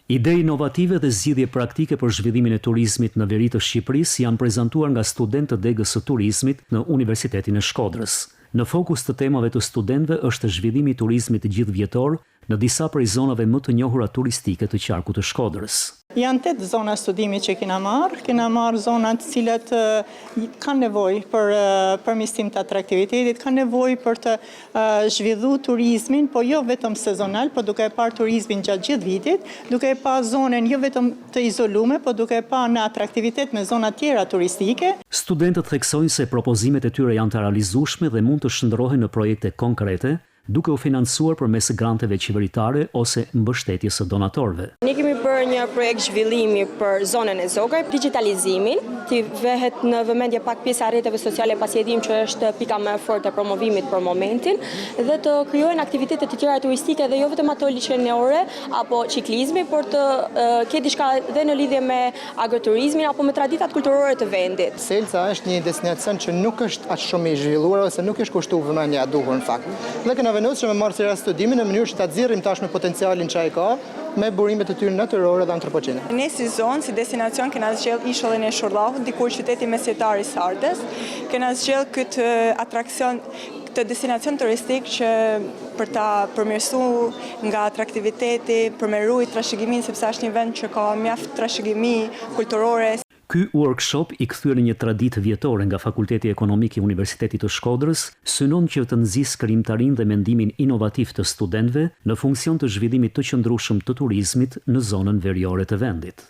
Ide inovative dhe zgjidhje praktike për zhvillimin e turizmit në veri të Shqipërisë janë prezantuar nga studentët të degës së turizmit në Universitetin e Shkodrës. Në fokus të temave të studentëve është zhvillimi i turizmit të gjithëvjetor në disa prej zonave më të njohura turistike të qarkut të Shkodrës. Janë 8 zona studimi që kena marrë zonat cilat kanë nevojë për përmirësim të atraktivitetit, kanë nevojë për të zhvilluar turizmin, po jo vetëm sezonal, por duke e parë turizmin gjatë gjithë vitit, duke e parë zonën jo vetëm të izoluar, por duke e parë në atraktivitet me zona tjera turistike. Studentët theksojnë se propozimet e tyre janë të realizueshme dhe mund të shndërrohen në projekte konkrete, duke u financuar përmes granteve qeveritare ose mbështetjes së donatorëve. Ne kemi bërë një projekt zhvillimi për zonën e Zogaj, digitalizimin, që vehet në vëmendje pak pjesa e rrjeteve sociale, pasi e dim që është pika më e fortë e promovimit për momentin, dhe të krijohen aktivitete të tjera turistike dhe jo vetëm ato liçenore apo ciklizmi, por të ketë diçka dhe në lidhje me agroturizmin apo me traditat kulturore të vendit. Selca është një destinacion që nuk është aq shumë i zhvilluar ose nuk është kushtuar vëmendja e duhur në fakt. Dhe kena vendos që me marrë seriozisht studimin në mënyrë që ta nxjerrim tash me potencialin që ai ka, me burimet e tyre natyrore dhe antropogene. Ne si zonë, si destinacion, kena zgjedhur ishullin e Shurllavut, diku qyteti mesjetar i Sardes. Kena zgjedhur këtë atraksion, këtë destinacion turistik që për ta përmirësuar nga atraktiviteti, përmeruar trashëgiminë sepse është një vend që ka mjaft trashëgimi kulturore. Ky workshop, i kthyer në një traditë vjetore nga Fakulteti Ekonomik i Universitetit të Shkodrës, synon që të nxjisë krijimtarinë dhe mendimin inovativ të studentëve në funksion të zhvillimit të qëndrueshëm të turizmit në zonën veriore të vendit.